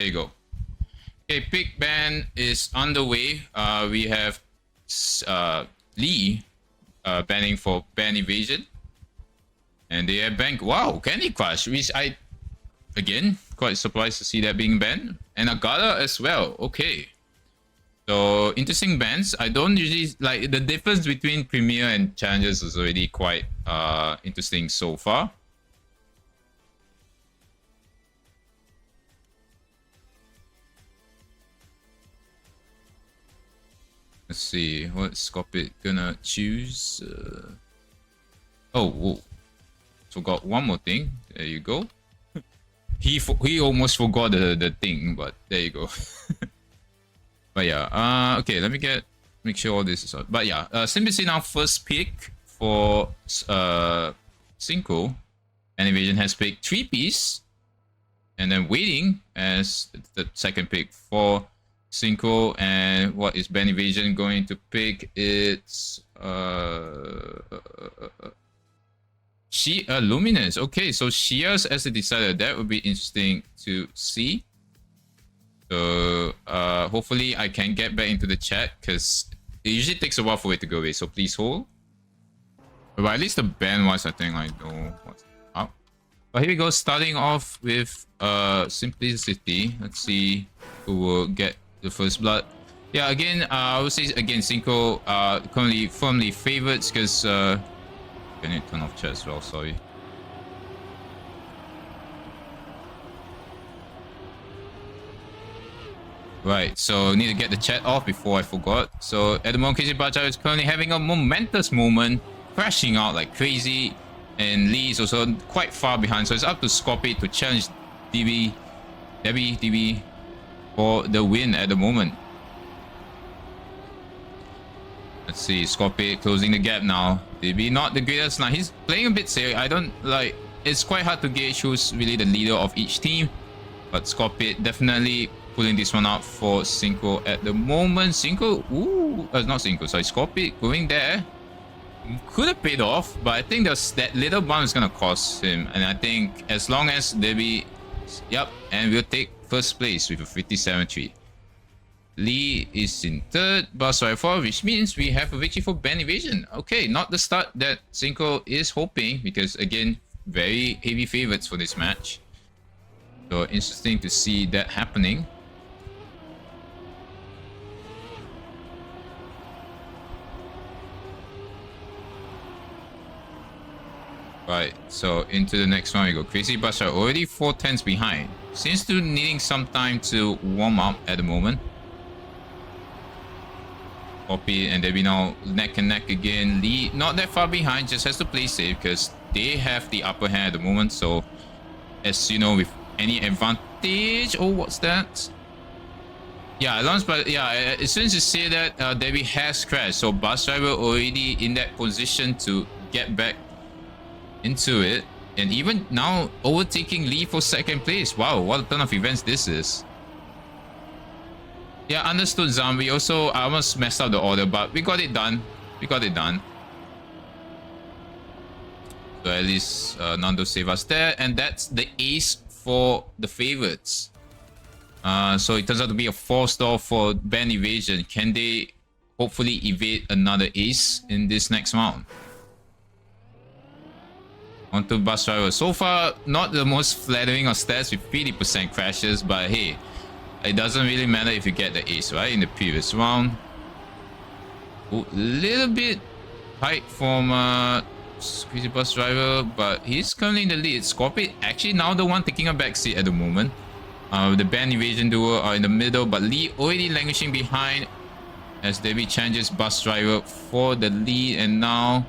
you go. Okay, pick ban is underway. We have Lee banning for ban evasion. And they have bank. Wow, Candy Crush, which I, again, quite surprised to see that being banned. And Agata as well. Okay. So, interesting bans. I don't usually, like, the difference between Premier and Challengers is already quite interesting so far. Let's see, what's Scorpit gonna choose? Oh, whoa. Forgot one more thing. There you go. He almost forgot the thing, but there you go. But yeah, okay, let me make sure all this is out. But yeah, Symbiocy now first pick for Cinco. And Evasion has picked 3-piece. And then waiting as the second pick for Cinco. And what is Ben Evasion going to pick? It's Luminous. Okay, so Shia's as a decider. That would be interesting to see. So hopefully I can get back into the chat because it usually takes a while for it to go away. So please hold. But at least the ban wise, I think I know what's up. But here we go. Starting off with Simplicity. Let's see who will get the first blood. Yeah, again, I would say again Cinco currently firmly favorites because I need to turn off chat as well. Sorry. Right, so need to get the chat off before I forgot. So at the moment, KZ Bacha is currently having a momentous moment, crashing out like crazy, and Lee is also quite far behind. So it's up to Scorpit to challenge DB for the win at the moment. Let's see, Scorpit closing the gap now. DB not the greatest. Now he's playing a bit safe. I don't like. It's quite hard to gauge who's really the leader of each team, but Scorpit definitely pulling this one out for Cinco at the moment. Cinco, not Cinco, sorry, Scorpit going there. Could have paid off, but I think that little bump is gonna cost him. And I think as long as Debbie, yep, and we'll take first place with a 57-3. Lee is in third, Baswai 4, which means we have a victory for ban evasion. Okay, not the start that Cinco is hoping, because again, very heavy favorites for this match. So interesting to see that happening. Right, so into the next one we go. Crazy Basha already 4 tenths behind. Seems to needing some time to warm up at the moment. Poppy and Debbie now neck and neck again. Lee not that far behind, just has to play safe because they have the upper hand at the moment. So as you know, with any advantage, oh, what's that? Yeah, but yeah, as soon as you say that, Debbie has crashed. So Bus Driver already in that position to get back into it, and even now overtaking Lee for second place. Wow, what a ton of events this is. Yeah, understood, Zombie. Also, I almost messed up the order, but we got it done. So at least Nando saved us there, and that's the ace for the favorites. So it turns out to be a 4-star for ban evasion. Can they hopefully evade another ace in this next round? Onto Bus Driver. So far, not the most flattering of stats with 50% crashes, but hey, it doesn't really matter if you get the ace, right? In the previous round. A little bit tight from Crazy Bus Driver, but he's currently in the lead. Scorpit actually now the one taking a backseat at the moment. The ban evasion duo are in the middle, but Lee already languishing behind as Debbie challenges Bus Driver for the lead, and now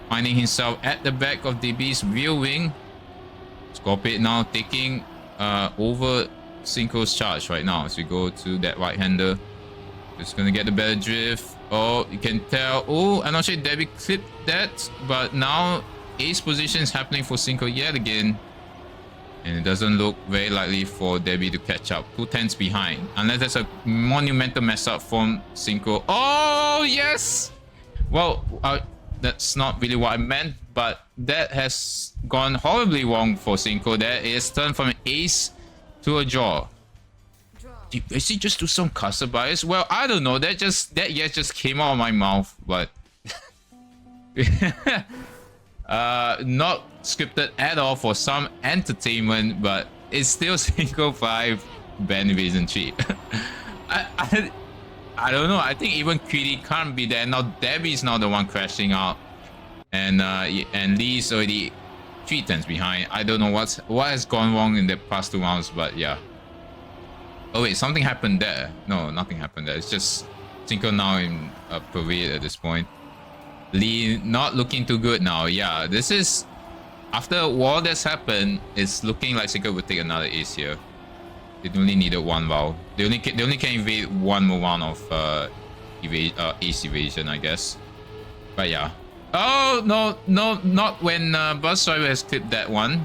finding himself at the back of DB's rear wing. Scorpit now taking over Cinco's charge right now as we go to that right-hander. Just gonna get the better drift. Oh, you can tell. Oh, I'm not sure Debbie clipped that, but now ace position is happening for Cinco yet again. And it doesn't look very likely for Debbie to catch up. 2 tenths behind. Unless there's a monumental mess up from Cinco. Oh, yes! Well, that's not really what I meant, but that has gone horribly wrong for Cinco. That is turned from an ace to a draw. did Messi just do some custom bias? Well, I don't know. That yes just came out of my mouth, but not scripted at all for some entertainment, but it's still single 5 Ben Evasion 3. I don't know. I think even Greedy can't be there. Now Debbie's now the one crashing out. And Lee's already 3 turns behind. I don't know what has gone wrong in the past 2 rounds, but yeah. Oh wait, something happened there. No, nothing happened there. It's just Cinco now in Parade at this point. Lee not looking too good now. Yeah, this is after all that's happened. It's looking like Cinco would take another ace here. They only needed 1 round. They only can evade 1 more round of ace evasion, I guess. But yeah. Oh no, not when Bus Driver has clipped that one.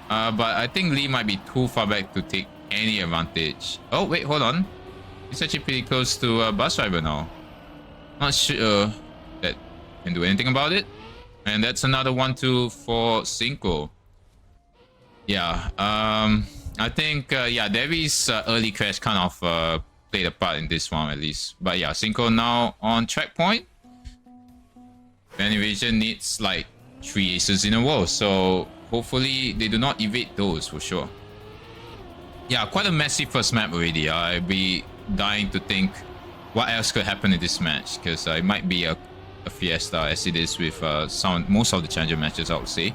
But I think Lee might be too far back to take any advantage. Oh wait, hold on. He's actually pretty close to Bus Driver now. Not sure that can do anything about it. And that's another 1-2 for Cinco. Yeah. I think yeah, Devi's early crash kind of played a part in this one at least. But yeah, Cinco now on track point. Ben Evasion needs like 3 aces in a row, so hopefully they do not evade those for sure. Yeah, quite a messy first map already. I'd be dying to think what else could happen in this match, because it might be a fiesta as it is with most of the challenger matches, I would say.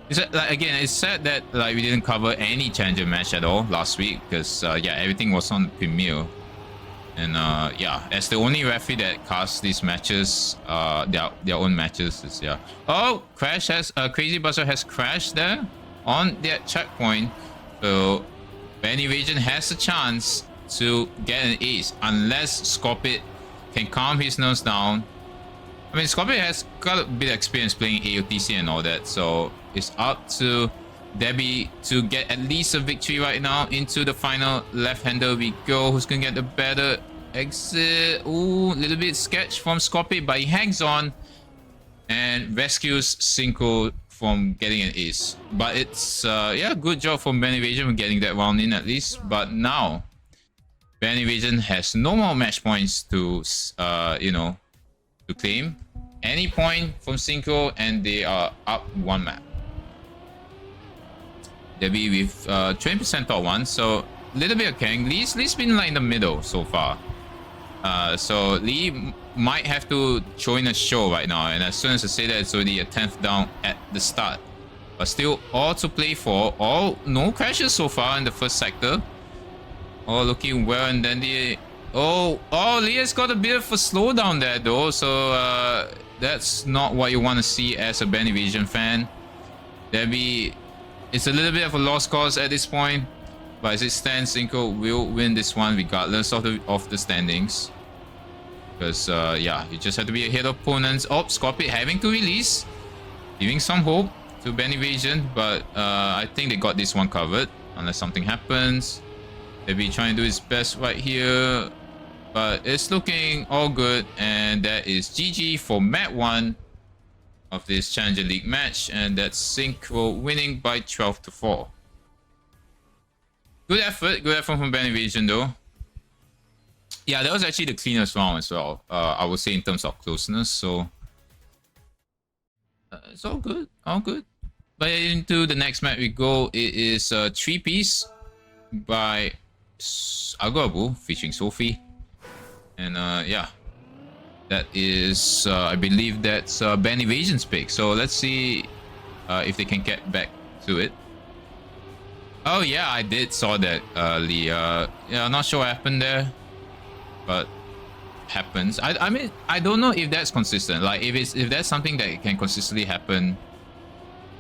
Again, it's sad that we didn't cover any challenger match at all last week, because yeah, everything was on Premiere. And yeah, as the only referee that casts these matches, their own matches, is yeah. Oh, Crash has Crazy Buzzer has crashed there on that checkpoint, so Ben Evasion has a chance to get an ace unless Scorpid can calm his nerves down. I mean, Scorpid has got a bit of experience playing AOTC and all that, so it's up to Debbie to get at least a victory right now. Into the final left-hander we go. Who's gonna get the better exit? Ooh, a little bit sketch from Scorpid, but he hangs on and rescues Cinco from getting an ace. But it's yeah, good job from Ben Evasion for getting that round in at least. But now Ben Evasion has no more match points to you know, to claim. Any point from Cinco and they are up 1 map. Debbie with 20% top 1, so a little bit of Kang. Lee's been like in the middle so far. So Lee might have to join a show right now, and as soon as I say that, it's already a 10th down at the start. But still all to play for. All no crashes so far in the first sector. All looking well, and then the Lee has got a bit of a slowdown there though, so that's not what you want to see as a Ben Evasion fan. Debbie, it's a little bit of a lost cause at this point, but as it stands, Cinco will win this one regardless of the standings. Because yeah, you just have to be ahead of opponents. Oh, Scorpid having to release, giving some hope to Ben Evasion, but I think they got this one covered unless something happens. Debbie trying to do his best right here, but it's looking all good, and that is GG for Mat 1 of this Challenger League match, and that's Cinco winning by 12-4. Good effort from Ben Evasion though. Yeah, that was actually the cleanest round as well, I would say, in terms of closeness, so it's all good, But into the next match we go. It is a 3-piece by Agoabu featuring Sophie, and yeah, that is I believe that's Ben Evasion's pick, so let's see if they can get back to it. Oh yeah, I did saw that, Lee. Yeah, I'm not sure what happened there, but happens. I mean, I don't know if that's consistent, like if that's something that can consistently happen.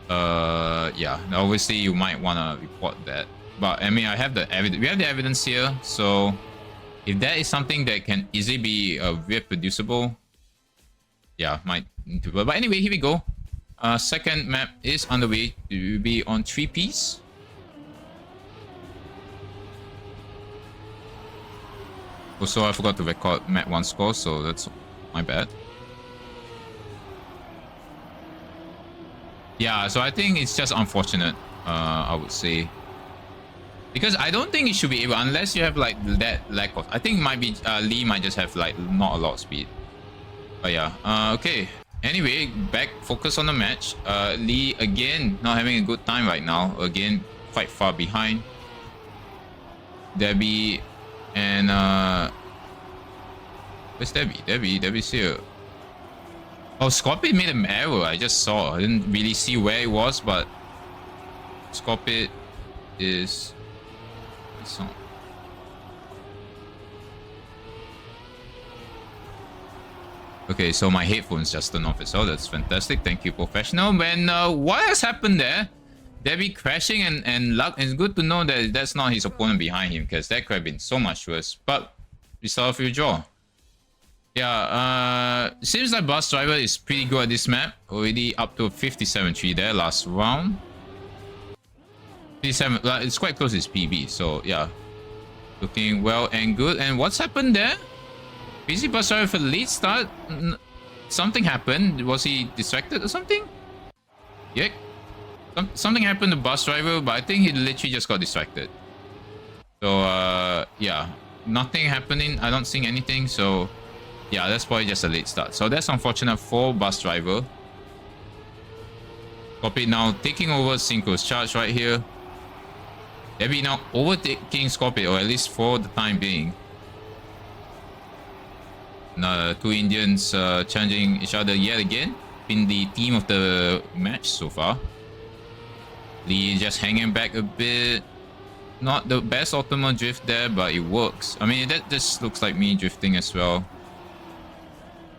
Yeah, obviously you might want to report that. But I mean, I have the evidence. We have the evidence here, so if that is something that can easily be reproducible, yeah, might need to. But anyway, here we go. Second map is underway. It will be on 3-piece. Also, I forgot to record map 1 score, so that's my bad. Yeah, so I think it's just unfortunate, I would say. Because I don't think it should be able, unless you have like that lack of. I think it might be Lee might just have like not a lot of speed. But yeah, okay. Anyway, back focus on the match. Lee again not having a good time right now. Again, quite far behind. Debbie and where's Debbie? Debbie's here. Oh, Scorpion made an error. I just saw. I didn't really see where it was, but Scorpion is. It's not. Okay, so my headphones just turned off as well. That's fantastic. Thank you, professional. And what has happened there? Debbie crashing and luck. It's good to know that that's not his opponent behind him, because that could have been so much worse. But we saw a few draw. Yeah, seems like Bus Driver is pretty good at this map. Already up to 57-3 there last round. 57, it's quite close to his PB, so yeah. Looking well and good. And what's happened there? Busy Bus Driver for the lead start. Something happened. Was he distracted or something? Yeah. Something happened to Bus Driver, but I think he literally just got distracted. So, yeah. Nothing happening. I don't see anything, so... yeah, that's probably just a late start. So that's unfortunate for Bus Driver. Scorpion now taking over Synchro's charge right here. Debbie now overtaking Scorpion, or at least for the time being. Two Indians challenging each other yet again. Been the theme of the match so far. Lee just hanging back a bit. Not the best optimal drift there, but it works. I mean, that just looks like me drifting as well.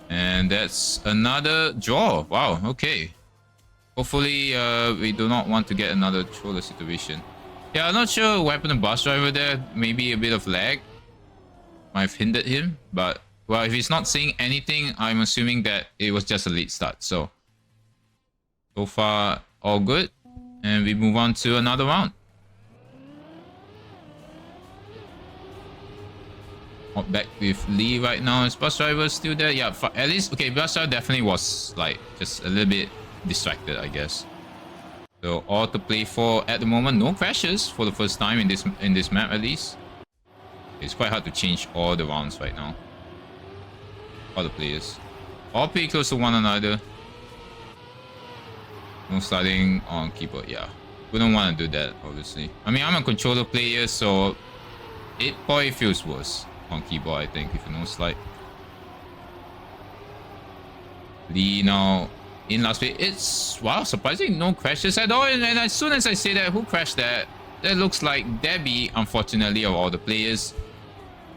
And that's another draw. Wow, okay. Hopefully, we do not want to get another troller situation. Yeah, I'm not sure what happened to Bus Driver there. Maybe a bit of lag might have hindered him. But, well, if he's not seeing anything, I'm assuming that it was just a late start. So far, all good. And we move on to another round. Back with Lee right now. Is Bus Driver still there? Yeah, at least, okay, Bus Driver definitely was like just a little bit distracted, I guess. So all to play for at the moment. No crashes for the first time in this map, at least. It's quite hard to change all the rounds right now. All the players, all pretty close to one another. No sliding on keyboard. Yeah, we don't want to do that, obviously. I mean, I'm a controller player, so it probably feels worse on keyboard, I think, if you know slide. Lee now in last place. It's, wow, surprising no crashes at all. And as soon as I say that, who crashed that? That looks like Debbie, unfortunately, of all the players.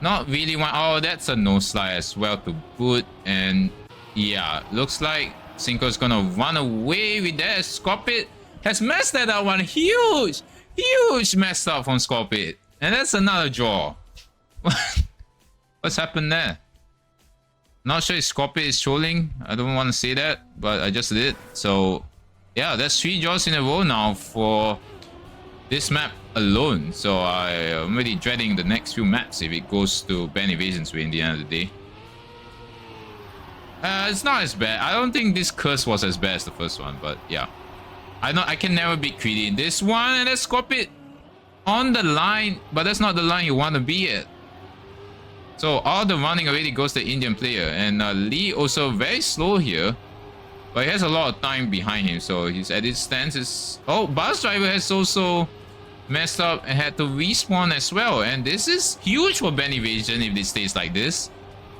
Not really one. Oh, that's a no slide as well to boot. And yeah, looks like Synchro's gonna run away with that. Scorpion has messed that up one. Huge messed up from Scorpion. And that's another draw. What's happened there? Not sure if Scorpion is trolling. I don't want to say that, but I just did. So yeah, that's 3 draws in a row now for this map alone. So I am really dreading the next few maps if it goes to Band Evasion's way in the end of the day. It's not as bad. I don't think this curse was as bad as the first one, but yeah. I can never beat Creedy in this one, and that's Scorpion on the line, but that's not the line you want to be at. So all the running already goes to the Indian player, and Lee also very slow here, but he has a lot of time behind him, so he's at his stance is... Oh, Bus Driver has also messed up and had to respawn as well, and this is huge for Band Evasion if this stays like this.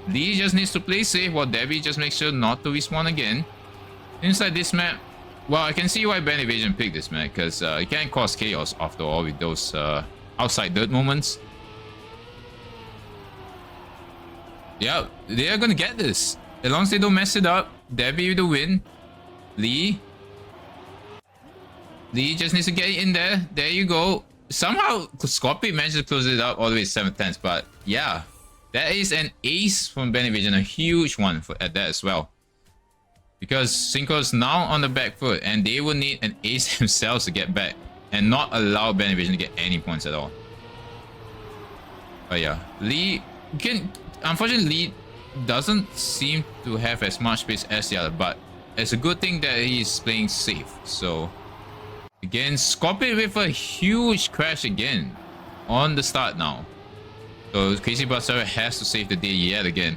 Lee just needs to play safe while Debbie just makes sure not to respawn again. Seems like this map... Well, I can see why Band Evasion picked this map, because it can cause chaos after all with those outside dirt moments. Yeah, they are gonna get this. As long as they don't mess it up. Debbie with the win. Lee just needs to get in there. There you go. Somehow Scorpion managed to close it up all the way to 7/10. But yeah, that is an ace from Band Evasion. A huge one at that as well. Because Synchro's now on the back foot, and they will need an ace themselves to get back and not allow Band Evasion to get any points at all. But yeah, Lee can... Unfortunately, Lee doesn't seem to have as much space as the other, but it's a good thing that he's playing safe. So again, Scorpion with a huge crash again. on the start now. So Crazy Bus Driver has to save the day yet again.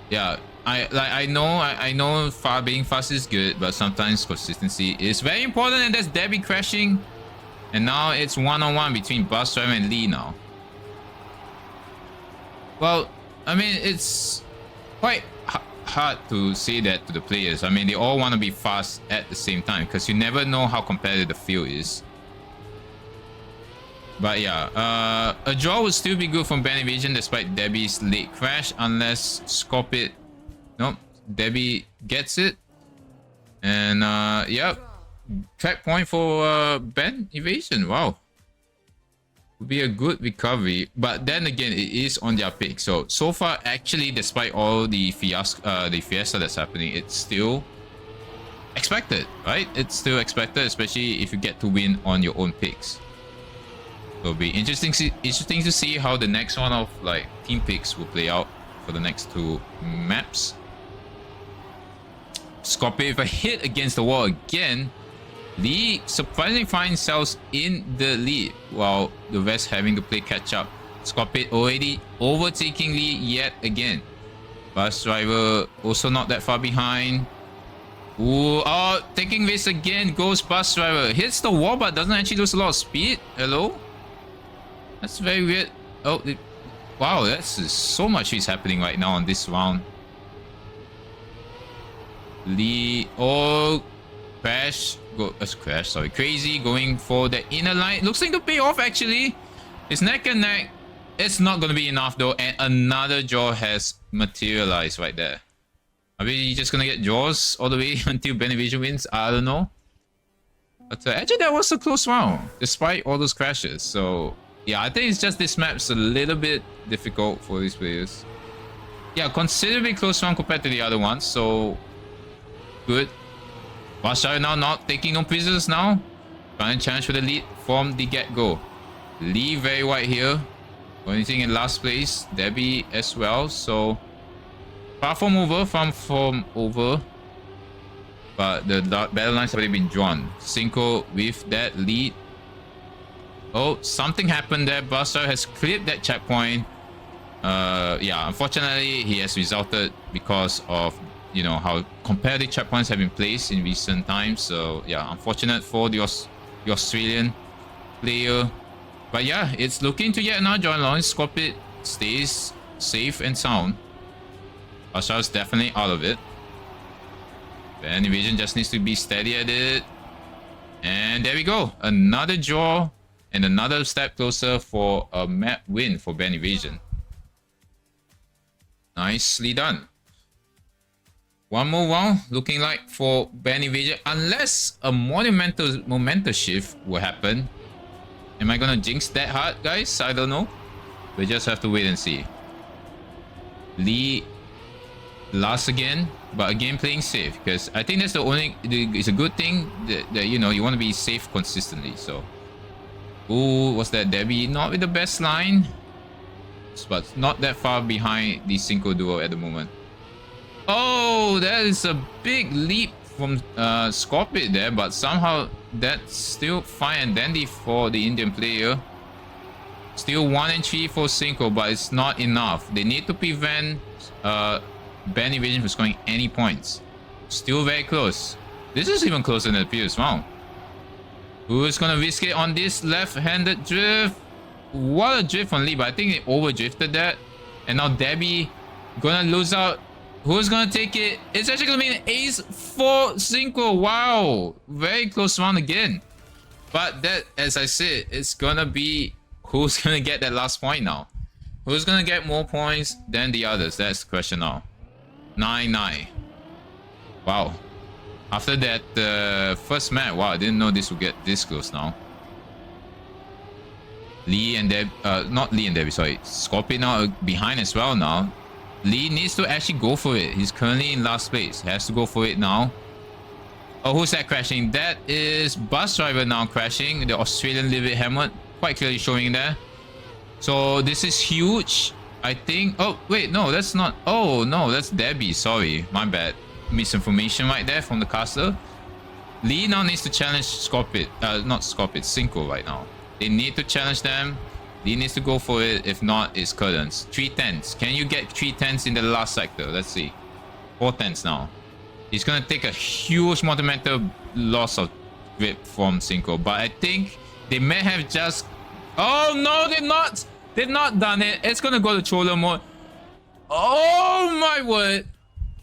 Yeah, I know being fast is good, but sometimes consistency is very important, and that's Debbie crashing. And now it's one-on-one between Bus Driver and Lee now. Well, I mean, it's quite hard to say that to the players. I mean, they all want to be fast at the same time because you never know how competitive the field is. But yeah, a draw would still be good from Benevision despite Debbie's late crash, unless Scorpit... Nope, Debbie gets it. And yeah, track point for Benevision. Wow. Would be a good recovery, but then again, it is on their pick. So far, actually, despite all the fiesta that's happening, it's still expected, right? It's still expected, especially if you get to win on your own picks. So it'll be interesting to see how the next one of like team picks will play out for the next two maps. Scorpio, if I hit against the wall again, Lee surprisingly finds themselves in the lead while the rest having to play catch up. Scorpio already overtaking Lee yet again. Bus Driver also not that far behind. Ooh, oh, taking this again goes Bus Driver. Hits the wall but doesn't actually lose a lot of speed. Hello? That's very weird. Oh, wow, that's so much is happening right now on this round. Lee, oh, crash. Crash, sorry. Crazy going for the inner line. Looks like to pay off actually. It's neck and neck. It's not going to be enough though. And another draw has materialized right there. Are we just going to get draws all the way until Benevision wins? I don't know. But actually that was a close round despite all those crashes. So yeah, I think it's just this map's a little bit difficult for these players. Yeah, considerably close round compared to the other ones. So good. Bus Driver now not taking no prisoners now. Trying to challenge for the lead from the get-go. Lee very wide here. Only thing in last place. Debbie as well. So platform over, farm form over. But the battle lines have already been drawn. Cinco with that lead. Oh, something happened there. Bus Driver has cleared that checkpoint. Yeah, unfortunately he has resulted because of, you know, how competitive checkpoints have been placed in recent times. So yeah, unfortunate for the Australian player. But yeah, it's looking to yet another join long. Scorpit stays safe and sound. Ashar's definitely out of it. Benevision just needs to be steady at it. And there we go. Another draw and another step closer for a map win for Benevision. Nicely done. One more round looking like for Benevision, unless a monumental momentum shift will happen. Am I gonna jinx that hard, guys? I don't know. We just have to wait and see. Lee last again, but again playing safe because I think that's the only. It's a good thing that you know you want to be safe consistently. So, ooh, was that Debbie? Not with the best line, but not that far behind the Cinco duo at the moment. Oh, that is a big leap from Scorpit there, but somehow that's still fine and dandy for the Indian player. Still 1 and 3 for Cinco, but it's not enough. They need to prevent Benevision from scoring any points. Still very close. This is even closer than the previous round. Who's gonna risk it on this left-handed drift? What a drift on Lee, but I think they over-drifted that. And now Debbie gonna lose out. Who's gonna take it? It's actually gonna be an ace for Cinco. Wow, very close round again. But that, as I said, it's gonna be who's gonna get that last point now. Who's gonna get more points than the others? That's the question now. 9-9. Wow. After that first match, wow, I didn't know this would get this close now. Lee and Deb, not Lee and Debbie, sorry. Scorpion now behind as well now. Lee needs to actually go for it. He's currently in last place. He has to go for it now. Oh, who's that crashing? That is Bus Driver now crashing. The Australian Livid Helmet quite clearly showing there. So this is huge. I think... Oh, wait, no, that's not... Oh, no, that's Debbie. Sorry, my bad. Misinformation right there from the caster. Lee now needs to challenge Scorpid, not Scorpid, Cinco right now. They need to challenge them. Lee needs to go for it. If not, it's Curtains. 310s. Can you get 310s in the last sector? Let's see. 410s now. He's gonna take a huge monumental loss of grip from Cinco, but I think they may have just... Oh no, they've not! They've not done it. It's gonna go to Chola mode. Oh my word!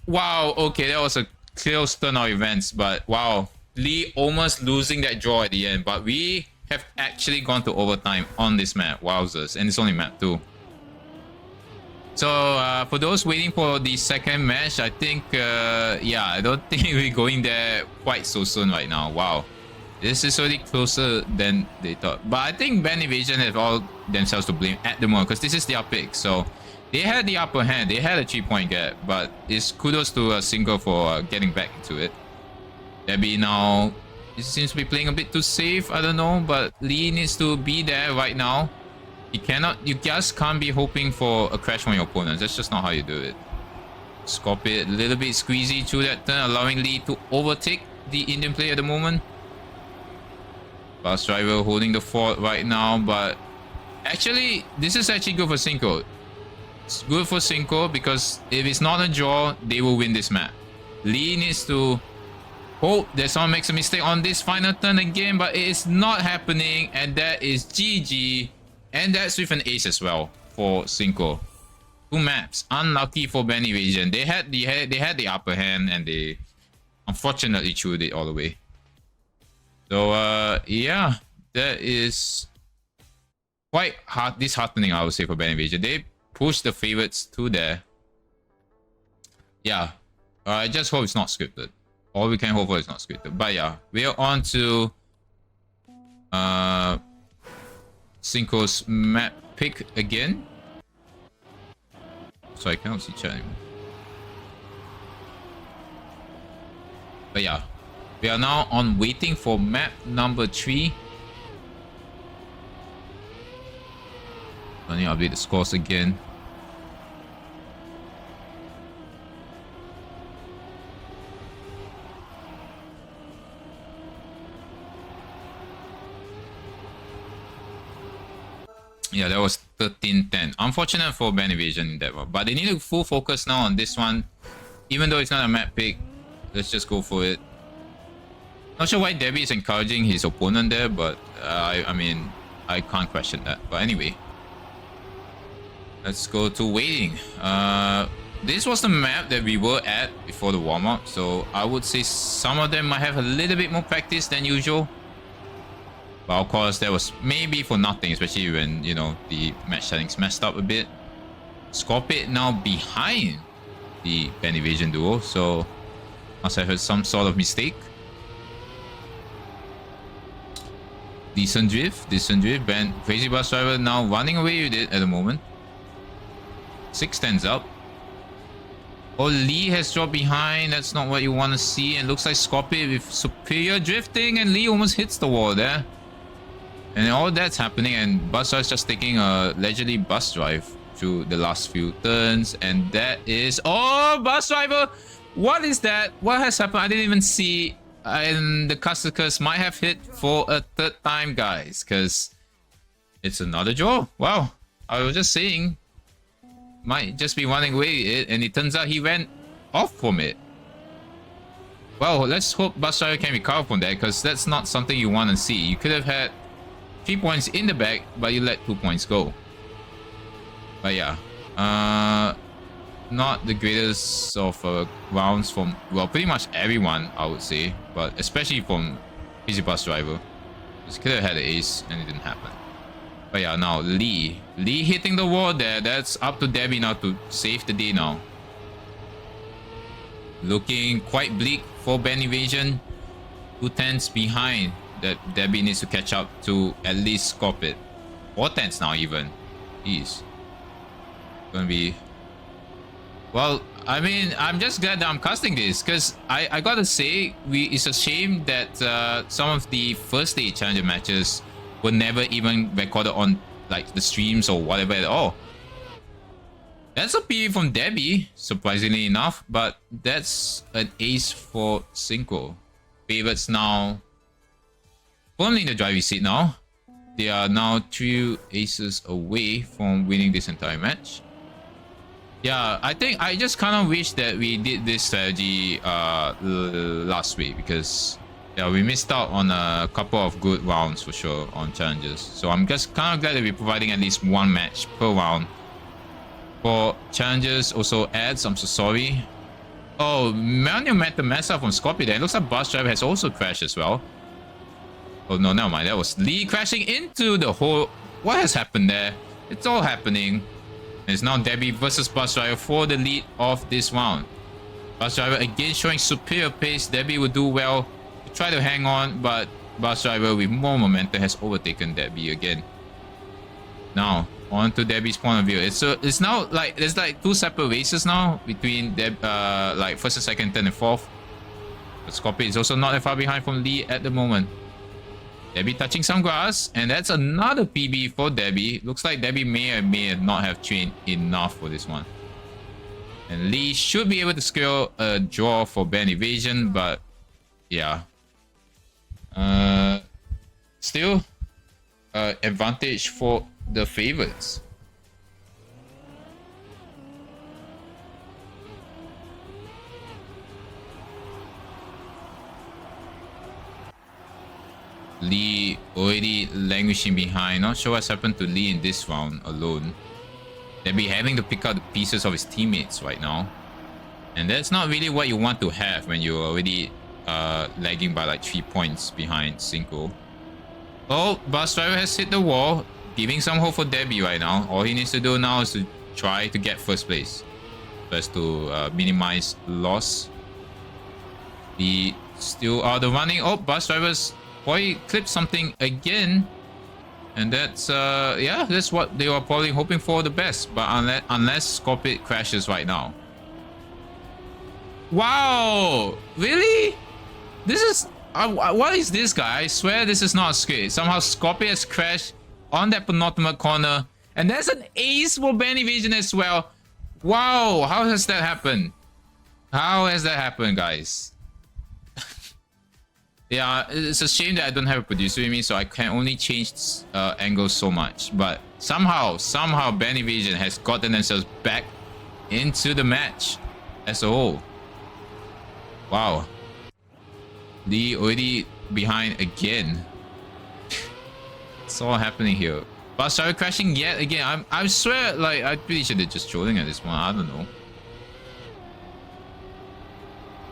Wow, okay, that was a close turn of events, but wow. Lee almost losing that draw at the end, but we have actually gone to overtime on this map. Wowzers, and it's only map 2. So for those waiting for the second match, I think, yeah, I don't think we're going there quite so soon right now. Wow. This is already closer than they thought. But I think Band Invasion have all themselves to blame at the moment because this is their pick. So they had the upper hand. They had a 3-point gap. But it's kudos to a Cinco for getting back into it. Debbie now, he seems to be playing a bit too safe. I don't know. But Lee needs to be there right now. You just can't be hoping for a crash from your opponents. That's just not how you do it. Scorpid a little bit squeezy through that turn, allowing Lee to overtake the Indian player at the moment. Bus Driver holding the fort right now, but actually, this is actually good for Cinco. It's good for Cinco because if it's not a draw, they will win this map. Lee needs to hope that someone makes a mistake on this final turn again, but it is not happening, and that is GG. And that's with an ace as well for Cinco. 2 maps. Unlucky for Band Invasion. They had the upper hand and they unfortunately chewed it all the way. So yeah, that is quite disheartening, I would say, for Band Invasion. They pushed the favorites to there. Yeah. I just hope it's not scripted. All we can hope for is not scripted. But yeah, we are on to Cinco's map pick again. So I cannot see chat anymore. But yeah, we are now on waiting for map number 3. Let me update the scores again. Yeah, that was 13-10. Unfortunate for Band Invasion in that one. But they need a full focus now on this one. Even though it's not a map pick, let's just go for it. Not sure why Debbie is encouraging his opponent there, but I mean, I can't question that. But anyway, let's go to waiting. This was the map that we were at before the warm-up. So I would say some of them might have a little bit more practice than usual. But of course, that was maybe for nothing, especially when, you know, the match settings messed up a bit. Scorpid now behind the Band Invasion duo, so must have heard some sort of mistake. Decent drift. Band Crazy Bus Driver now running away with it at the moment. 6 stands up. Oh, Lee has dropped behind. That's not what you want to see. And looks like Scorpid with superior drifting, and Lee almost hits the wall there. And all that's happening, and Bus Drive is just taking a leisurely bus drive through the last few turns, and that is... Oh, Bus Driver! What is that? What has happened? I didn't even see. And the Custicus might have hit for a 3rd time, guys, because it's another draw. Wow. I was just saying, might just be running away with it, and it turns out he went off from it. Well, let's hope Bus Driver can recover from that, because that's not something you want to see. You could have had 3 points in the bag, but you let 2 points go. But yeah, not the greatest of rounds from, well, pretty much everyone, I would say, but especially from Crazy Bus Driver. Just could have had an ace and it didn't happen. But yeah, now Lee hitting the wall there. That's up to Debbie now to save the day now. Looking quite bleak for Band Invasion. 2 tenths behind. That Debbie needs to catch up to at least Scorpid. 4 tenths now even. Jeez. Gonna be... Well, I mean, I'm just glad that I'm casting this, because I gotta say, it's a shame that some of the first day challenger matches were never even recorded on like the streams or whatever at all. That's a PV from Debbie, surprisingly enough, but that's an ace for Cinco. favorites now firmly in the driving seat now. They are now 2 aces away from winning this entire match. Yeah, I think I just kind of wish that we did this strategy last week, because yeah, we missed out on a couple of good rounds for sure on challenges. So I'm just kind of glad that we're providing at least one match per round. For challenges also ads, I'm so sorry. Oh, monumental mess up from Scorpio there. It looks like Bus Driver has also crashed as well. Oh no, never mind. That was Lee crashing into the hole. What has happened there? It's all happening. It's now Debbie versus Bus Driver for the lead of this round. Bus Driver again showing superior pace. Debbie will do well to try to hang on, but Bus Driver with more momentum has overtaken Debbie again. Now, on to Debbie's point of view. It's now like there's like 2 separate races now between like first and second, third and fourth. But Scorpio is also not that far behind from Lee at the moment. Debbie touching some grass, and that's another PB for Debbie. Looks like Debbie may or may not have trained enough for this one. And Lee should be able to scale a draw for band evasion, but yeah. Still, advantage for the favorites. Lee already languishing behind. Not sure what's happened to Lee in this round alone. They'll be having to pick out the pieces of his teammates right now. And that's not really what you want to have when you're already lagging by like 3 points behind Cinco. Oh, Bus Driver has hit the wall, giving some hope for Debbie right now. All he needs to do now is to try to get first place. First to minimize loss. He still out of running. Oh, Bus Driver's probably clipped something again, and that's yeah, that's what they were probably hoping for the best. But unless Scorpio crashes right now. Wow, really? This is what is this, guy? I swear this is not a script. Somehow Scorpio has crashed on that penultimate corner, and there's an ace for band evasion as well. Wow, how has that happened? How has that happened, guys? Yeah, it's a shame that I don't have a producer with me, so I can only change angles so much. But somehow band evasion has gotten themselves back into the match as a whole. Wow. Lee already behind again. It's all happening here. But started crashing yet again. I swear, like, I'm pretty sure they're just trolling at this point. I don't know.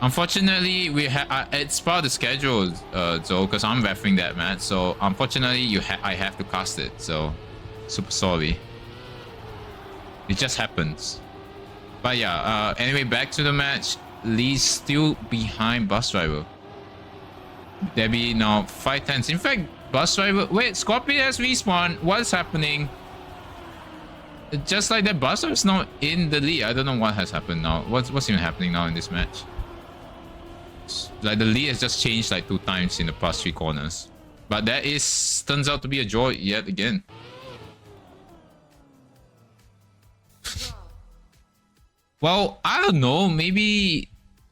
Unfortunately, it's part of the schedule, Zoe, because I'm refereeing that match. So unfortunately, I have to cast it. So super sorry. It just happens. But yeah. Anyway, back to the match. Lee's still behind Bus Driver. Debbie now 5 tenths. In fact, Bus Driver. Wait, Scorpio has respawned. What's happening? Just like that, Bus Driver is not in the lead. I don't know what has happened now. What's even happening now in this match? Like the lead has just changed like 2 times in the past 3 corners. But that turns out to be a draw yet again. Well, I don't know. Maybe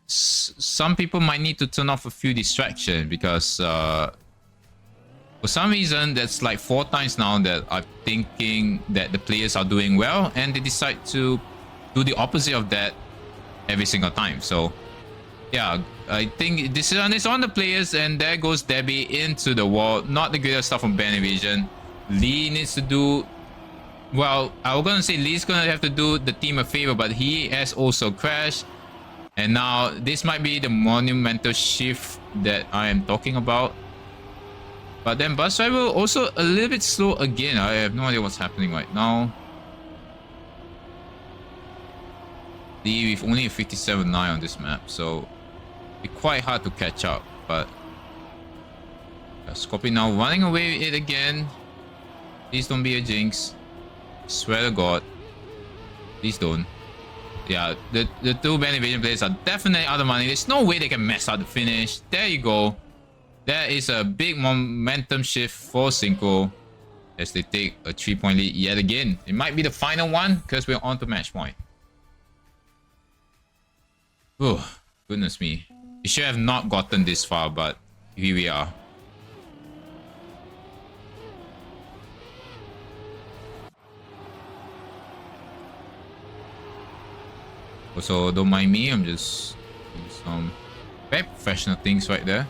some people might need to turn off a few distractions, because for some reason that's like 4 times now that I'm thinking that the players are doing well, and they decide to do the opposite of that every single time. So yeah, I think this is on the players, and there goes Debbie into the wall. Not the greatest stuff from band evasion. Lee needs to do, well, I was gonna say Lee's gonna have to do the team a favor, but he has also crashed. And now this might be the monumental shift that I am talking about. But then Bus Driver also a little bit slow again. I have no idea what's happening right now. Lee with only a 57.9 on this map, so it's quite hard to catch up. But Scorpio now running away with it again. Please don't be a jinx. Swear to God. Please don't. Yeah, the 2 band evasion players are definitely out of money. There's no way they can mess up the finish. There you go. That is a big momentum shift for Cinco as they take a 3-point lead yet again. It might be the final one because we're on to match point. Oh, goodness me. We should have not gotten this far, but here we are. Also, don't mind me, I'm just doing some very professional things right there.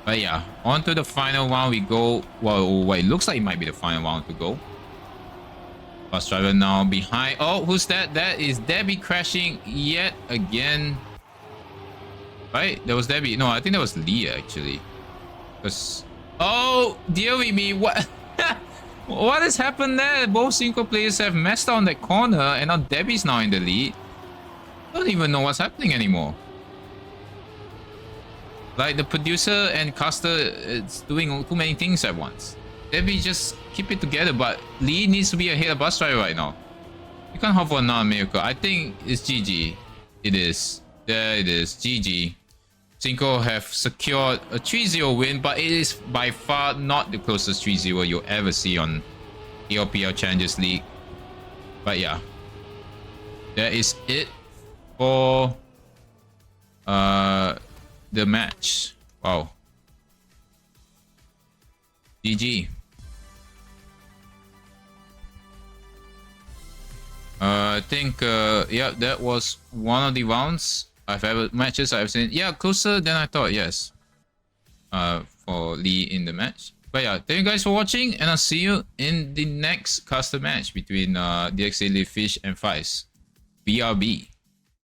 But yeah, on to the final round we go. Well, wait, looks like it might be the final round to go. Bus driver now behind. Oh, who's that? That is Debbie crashing yet again. Right? That was Debbie. No, I think that was Leah actually. Because... Oh, deal with me. What? What has happened there? Both Synchro players have messed on that corner and now Debbie's now in the lead. I don't even know what's happening anymore. Like the producer and caster is doing too many things at once. Debbie just keep it together, but Lee needs to be ahead of bus driver right now. You can't hope for another miracle. I think it's GG. It is. There it is. GG. Synchro have secured a 3-0 win, but it is by far not the closest 3-0 you'll ever see on AOPL Challengers League. But yeah. That is it for the match. Wow. GG. I think yeah, that was one of the rounds matches I've seen. Yeah, closer than I thought, yes. For Lee in the match. But yeah, thank you guys for watching, and I'll see you in the next custom match between DXA Live Fish and Feist. BRB.